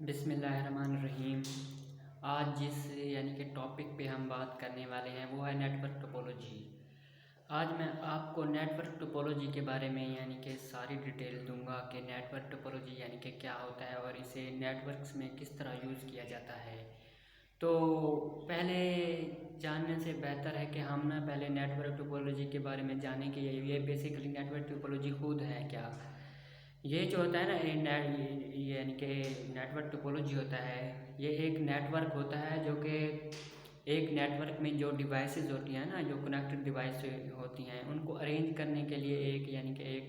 बिस्मिल्लाहिर्रहमानिर्रहीम। आज जिस कि टॉपिक पे हम बात करने वाले हैं वो है नेटवर्क टोपोलॉजी। आज मैं आपको नेटवर्क टोपोलॉजी के बारे में कि सारी डिटेल दूंगा कि नेटवर्क टोपोलॉजी कि क्या होता है और इसे नेटवर्क्स में किस तरह यूज़ किया जाता है। तो पहले जानने से बेहतर है कि हम ना पहले नेटवर्क टोपोलॉजी के बारे में जानें कि ये बेसिकली नेटवर्क टोपोलॉजी खुद है क्या। ये जो होता है ना कि नेटवर्क टोपोलॉजी होता है, ये एक नेटवर्क होता है जो कि एक नेटवर्क में जो डिवाइसेस होती हैं ना, जो कनेक्टेड डिवाइस होती हैं, उनको अरेंज करने के लिए एक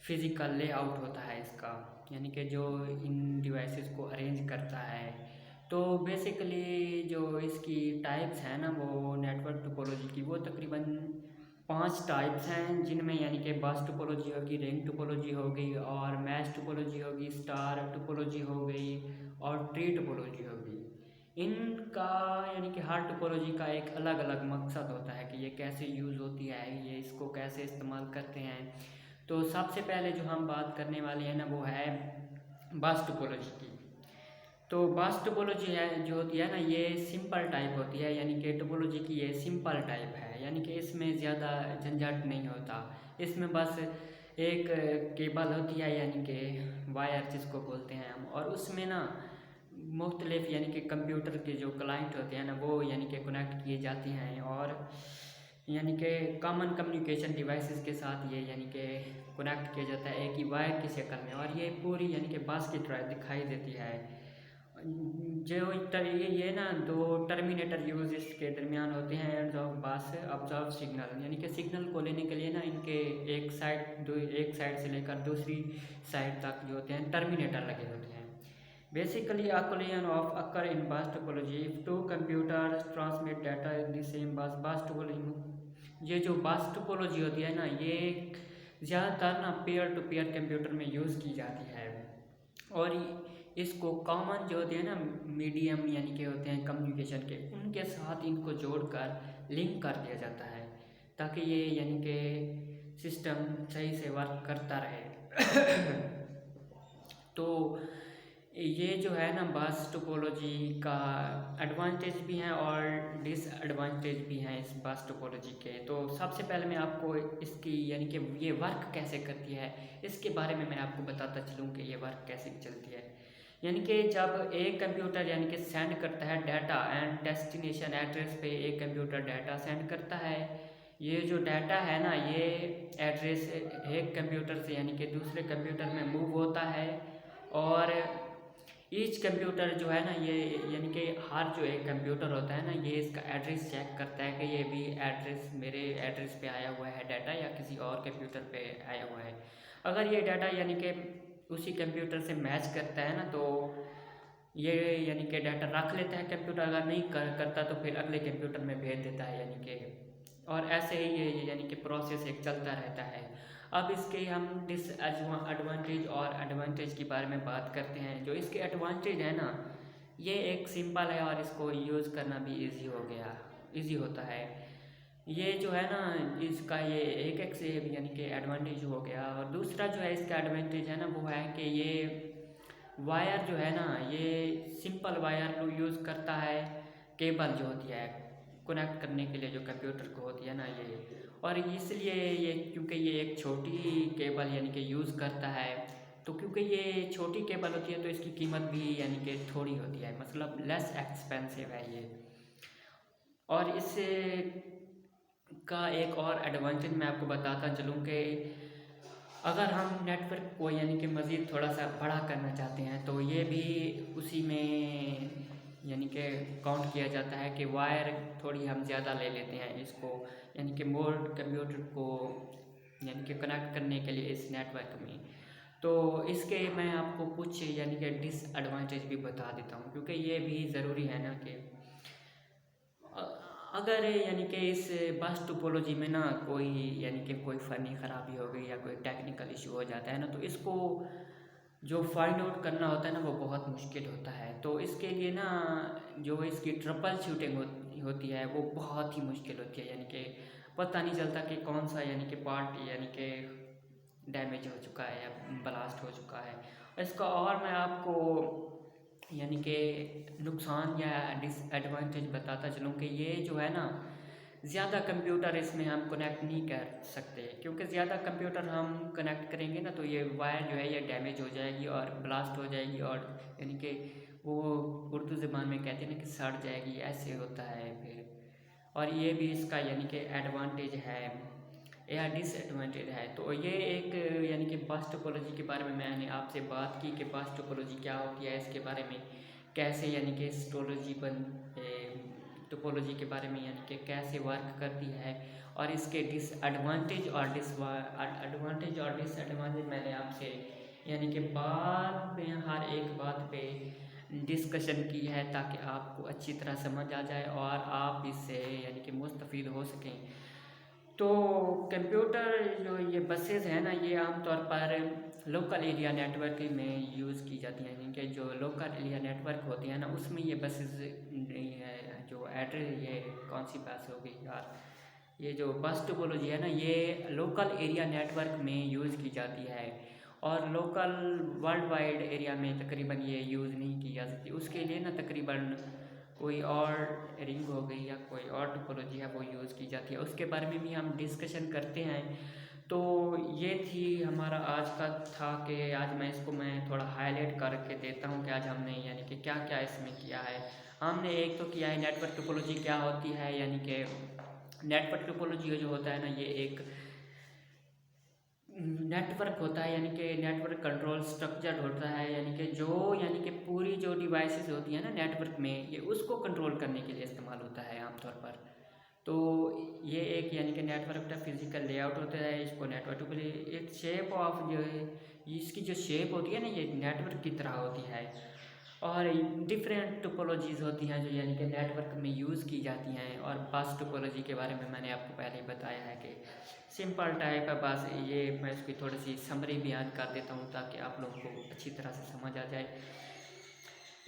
फिज़िकल लेआउट होता है इसका, कि जो इन डिवाइसेस को अरेंज करता है। तो बेसिकली जो इसकी टाइप्स हैं ना वो नेटवर्क टोपोलॉजी की, वो तकरीबन 5 टाइप्स हैं, जिनमें कि बस टोपोलॉजी होगी, रिंग टोपोलॉजी होगी और मैश टोपोलॉजी होगी, स्टार टोपोलॉजी हो गई और ट्री टोपोलॉजी होगी। इनका कि हर टोपोलॉजी का एक अलग अलग मकसद होता है कि ये कैसे यूज़ होती है, ये इसको कैसे इस्तेमाल करते हैं। तो सबसे पहले जो हम बात करने वाले हैं ना वो है बस टोपोलॉजी की। तो बस टोपोलॉजी है जो होती है ना, ये सिंपल टाइप होती है, कि टोपोलॉजी की ये सिंपल टाइप है, कि इसमें ज़्यादा झंझट नहीं होता। इसमें बस एक केबल होती है, कि वायर जिसको बोलते हैं हम, और उसमें ना मुख्तलिफ कि कंप्यूटर के जो क्लाइंट होते हैं ना वो कि कनेक्ट किए जाते हैं, और कि कॉमन कम्युनिकेशन डिवाइसेस के साथ ये कि कनेक्ट किया जाता है एक ही वायर की शक्ल में, और ये पूरी कि बस की तरह दिखाई देती है। जो ये ना दो टर्मिनेटर यूज इसके दरमियान होते हैं, एंड ऑफ बस ऑब्जर्व सिग्नल, कि सिग्नल को लेने के लिए ना इनके एक साइड से लेकर दूसरी साइड तक जो होते हैं टर्मिनेटर लगे होते हैं। Basically a collision of occur in bus topology if two computers transmit data in the same bus topology। ये जो बस टोपोलॉजी होती है ना, ये ज़्यादातर ना पेयर टू पेयर कंप्यूटर में यूज़ की जाती है, और इसको कॉमन जो होते हैं ना मीडियम कि होते हैं कम्युनिकेशन के, उनके साथ इनको जोड़कर लिंक कर दिया जाता है ताकि ये कि सिस्टम सही से वर्क करता रहे। तो ये जो है ना बस टोपोलॉजी का एडवांटेज भी हैं और डिसएडवांटेज भी हैं इस बस टोपोलॉजी के। तो सबसे पहले मैं आपको इसकी कि ये वर्क कैसे करती है इसके बारे में मैं आपको बताता चलूँ कि ये वर्क कैसे चलती है। कि जब एक कंप्यूटर कि सेंड करता है डाटा एंड डेस्टिनेशन एड्रेस पे, एक कंप्यूटर डाटा सेंड करता है, ये जो डाटा है ना ये एड्रेस एक कंप्यूटर से कि दूसरे कंप्यूटर में मूव होता है, और ईच कंप्यूटर जो है ना ये कि हर जो एक कंप्यूटर होता है ना ये इसका एड्रेस चेक करता है कि ये भी एड्रेस मेरे एड्रेस पे आया हुआ है डाटा या किसी और कंप्यूटर पे आया हुआ है। अगर ये डाटा कि उसी कंप्यूटर से मैच करता है ना तो ये कि डाटा रख लेता है कंप्यूटर, अगर नहीं करता तो फिर अगले कंप्यूटर में भेज देता है, कि और ऐसे ही ये कि प्रोसेस एक चलता रहता है। अब इसके हम डिसएडवांटेज और एडवांटेज के बारे में बात करते हैं। जो इसके एडवांटेज है ना, ये एक सिंपल है और इसको यूज़ करना भी इजी होता है। ये जो है ना इसका ये एक से कि एडवांटेज हो गया, और दूसरा जो है इसका एडवांटेज है ना वो है कि ये वायर जो है ना ये सिंपल वायर को यूज़ करता है, केबल जो होती है कनेक्ट करने के लिए जो कंप्यूटर को होती है ना ये, और इसलिए ये क्योंकि ये एक छोटी केबल कि यूज़ करता है, तो क्योंकि ये छोटी केबल होती है तो इसकी कीमत भी कि थोड़ी होती है, मतलब लेस एक्सपेंसिव है ये। और इससे का एक और एडवांटेज मैं आपको बताता चलूँ कि अगर हम नेटवर्क को कि मज़ीद थोड़ा सा बड़ा करना चाहते हैं तो ये भी उसी में कि काउंट किया जाता है कि वायर थोड़ी हम ज़्यादा ले लेते हैं इसको, कि मोर कंप्यूटर को कि कनेक्ट करने के लिए इस नेटवर्क में। तो इसके मैं आपको कुछ कि डिसएडवांटेज भी बता देता हूँ, क्योंकि ये भी ज़रूरी है ना कि अगर कि इस बस टोपोलॉजी में ना कोई कि कोई फ़नी ख़राबी हो गई या कोई टेक्निकल इशू हो जाता है ना, तो इसको जो फाइंड आउट करना होता है ना वो बहुत मुश्किल होता है। तो इसके लिए ना जो इसकी ट्रबल शूटिंग होती है वो बहुत ही मुश्किल होती है, कि पता नहीं चलता कि कौन सा कि पार्ट कि डैमेज हो चुका है या ब्लास्ट हो चुका है। इसका और मैं आपको यानी कि नुकसान या डिसएडवांटेज बताता चलूँ कि ये जो है ना, ज़्यादा कंप्यूटर इसमें हम कनेक्ट नहीं कर सकते, क्योंकि ज़्यादा कंप्यूटर हम कनेक्ट करेंगे ना तो ये वायर जो है ये डैमेज हो जाएगी और ब्लास्ट हो जाएगी, और यानी कि वो उर्दू ज़बान में कहते हैं ना कि सड़ जाएगी, ऐसे होता है फिर। और ये भी इसका यानी कि एडवांटेज है या डिसएडवांटेज है। तो ये एक यानी कि बस टोपोलॉजी के बारे में मैंने आपसे बात की कि बस टोपोलॉजी क्या होती है, इसके बारे में कैसे यानी कि टोपोलॉजी के बारे में यानी कि कैसे वर्क करती है, और इसके डिसएडवांटेज और डिसएडवांटेज मैंने आपसे यानी कि बाद में हर एक बात पे डिस्कशन की है, ताकि आपको अच्छी तरह समझ आ जाए और आप इससे यानी कि मुस्तफ़ीद हो सकें। तो कंप्यूटर जो ये बसेस हैं ना, ये आमतौर पर लोकल एरिया नेटवर्क में यूज़ की जाती हैं, यानी कि जो लोकल एरिया नेटवर्क होती हैं ना उसमें ये बसेस जो एड्रेस, ये कौन सी बस हो गई यार, ये जो बस टोपोलॉजी है ना ये लोकल एरिया नेटवर्क में यूज़ की जाती है, और लोकल वर्ल्ड वाइड एरिया में तकरीबन ये यूज़ नहीं की जा सकती। उसके लिए ना तकरीबन कोई और रिंग हो गई या कोई और टोपोलॉजी है वो यूज़ की जाती है, उसके बारे में भी हम डिस्कशन करते हैं। तो ये थी हमारा आज का था कि आज मैं थोड़ा हाईलाइट करके देता हूँ कि आज हमने यानी कि क्या क्या इसमें किया है। हमने एक तो किया है नेटवर्क टोपोलॉजी क्या होती है, यानी कि नेटवर्क टोपोलॉजी जो होता है ना ये एक नेटवर्क होता है, यानी कि नेटवर्क कंट्रोल स्ट्रक्चर होता है, यानी कि पूरी जो डिवाइसेस होती हैं ना नेटवर्क में, ये उसको कंट्रोल करने के लिए इस्तेमाल होता है आमतौर पर। तो ये एक यानी कि नेटवर्क का फिजिकल लेआउट होता है, इसको नेटवर्क इट शेप ऑफ जो है, इसकी जो शेप होती है ना ये नेटवर्क की तरह होती है, और डिफरेंट टोपोलॉजीज़ होती हैं जो यानी कि नेटवर्क में यूज़ की जाती हैं। और बस टोपोलॉजी के बारे में मैंने आपको पहले ही बताया है कि सिंपल टाइप है बस, ये मैं इसकी थोड़ी सी समरी बयान कर देता हूँ ताकि आप लोगों को अच्छी तरह से समझ आ जाए।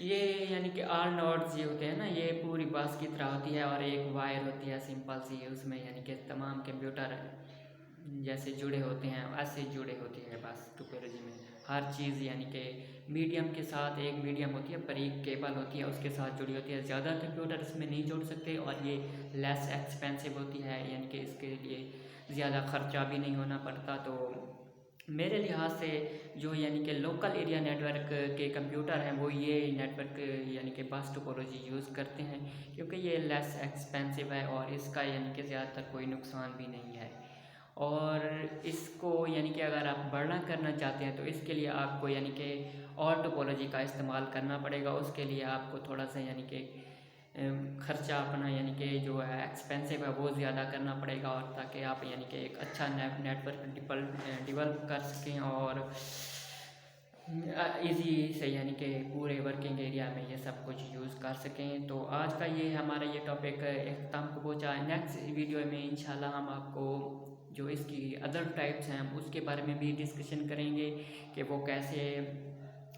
ये यानी कि ऑल नोड्स ये होते हैं ना, ये पूरी बस की तरह होती है, और एक वायर होती है सिंपल सी, उसमें यानी कि तमाम कंप्यूटर जैसे जुड़े होते हैं ऐसे जुड़े होते हैं बस टोपोलॉजी में हर चीज़, यानी कि मीडियम के साथ एक मीडियम होती है, बारीक केबल होती है उसके साथ जुड़ी होती है। ज़्यादा कंप्यूटर इसमें नहीं जोड़ सकते, और ये लेस एक्सपेंसिव होती है, यानी कि इसके लिए ज़्यादा ख़र्चा भी नहीं होना पड़ता। तो मेरे लिहाज से जो यानी कि लोकल एरिया नेटवर्क के कंप्यूटर हैं वो ये नेटवर्क यानी कि बस टोपोलॉजी यूज़ करते हैं, क्योंकि ये लेस एक्सपेंसिव है और इसका यानी कि ज़्यादातर कोई नुकसान भी नहीं है। और इसको यानी कि अगर आप बढ़ना करना चाहते हैं तो इसके लिए आपको यानी कि और टोपोलॉजी का इस्तेमाल करना पड़ेगा। उसके लिए आपको थोड़ा सा यानी कि खर्चा अपना यानी कि जो है एक्सपेंसिव है वो ज़्यादा करना पड़ेगा, और ताकि आप यानी कि एक अच्छा नेटवर्क डेवलप कर सकें और इजी से यानी कि पूरे वर्किंग एरिया में ये सब कुछ यूज़ कर सकें। तो आज का ये हमारा ये टॉपिक अख्ताम को पहुँचा है। नेक्स्ट वीडियो में इंशाल्लाह हम आपको जो इसकी अदर टाइप्स हैं उसके बारे में भी डिस्कशन करेंगे कि वो कैसे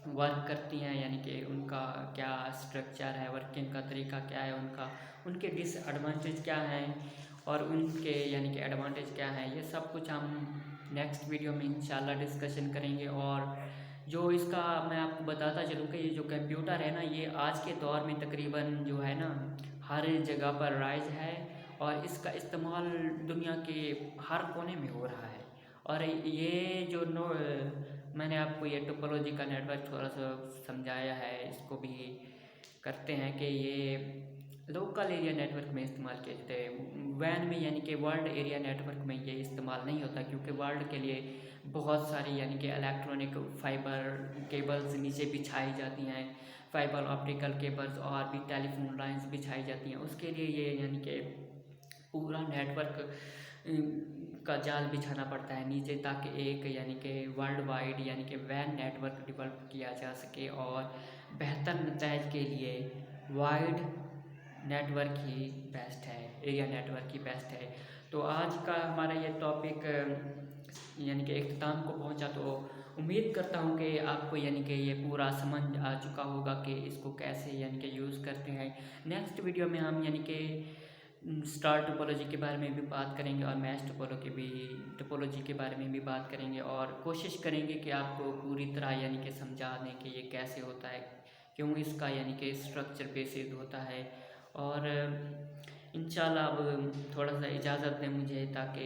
वर्क करती हैं, यानी कि उनका क्या स्ट्रक्चर है, वर्किंग का तरीका क्या है उनका, उनके डिसएडवांटेज क्या हैं और उनके यानी कि एडवांटेज क्या हैं, ये सब कुछ हम नेक्स्ट वीडियो में इंशाल्लाह डिस्कशन करेंगे। और जो इसका मैं आपको बताता चलूँ कि ये जो कंप्यूटर है ना ये आज के दौर में तकरीबन जो है ना हर जगह पर राइज है, और इसका इस्तेमाल दुनिया के हर कोने में हो रहा है। और ये जो मैंने आपको ये टोपोलॉजी का नेटवर्क थोड़ा सा समझाया है, इसको भी करते हैं कि ये लोकल एरिया नेटवर्क में इस्तेमाल किए जाते हैं, वैन में यानी कि वर्ल्ड एरिया नेटवर्क में ये इस्तेमाल नहीं होता, क्योंकि वर्ल्ड के लिए बहुत सारी यानी कि इलेक्ट्रॉनिक फाइबर केबल्स नीचे बिछाई जाती हैं, फाइबर ऑप्टिकल केबल्स और भी टेलीफोन लाइंस बिछाई जाती हैं। उसके लिए ये यानी कि पूरा नेटवर्क का जाल बिछाना पड़ता है नीचे, ताकि एक यानी कि वर्ल्ड वाइड यानी कि वैन नेटवर्क डेवलप किया जा सके, और बेहतर नताइज के लिए वाइड नेटवर्क ही बेस्ट है, एरिया नेटवर्क ही बेस्ट है। तो आज का हमारा ये टॉपिक यानी कि इख्तिताम को पहुंचा, तो उम्मीद करता हूं कि आपको यानी कि ये पूरा समझ आ चुका होगा कि इसको कैसे यानी कि यूज़ करते हैं। नेक्स्ट वीडियो में हम यानी कि स्टार टोपोलॉजी के बारे में भी बात करेंगे और मैश टोपोलॉजी के बारे में भी बात करेंगे, और कोशिश करेंगे कि आपको पूरी तरह यानी कि समझा दें कि ये कैसे होता है, क्यों इसका यानी कि स्ट्रक्चर बेसिस होता है। और इंशाल्लाह अब थोड़ा सा इजाज़त दें मुझे, ताकि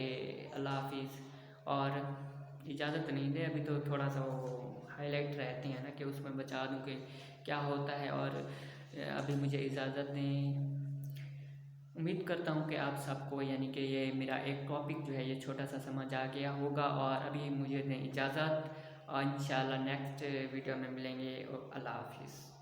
अल्लाह हाफिज़। और इजाज़त नहीं दे अभी तो थोड़ा सा वो हाईलाइट रहते हैं ना कि उसमें बचा दूँ कि क्या होता है। और अभी मुझे इजाज़त दें। उम्मीद करता हूँ कि आप सबको यानी कि ये मेरा एक टॉपिक जो है ये छोटा सा समझ आ गया होगा। और अभी मुझे दें इजाज़त, और इंशाल्लाह नेक्स्ट वीडियो में मिलेंगे। अल्लाह हाफिज़।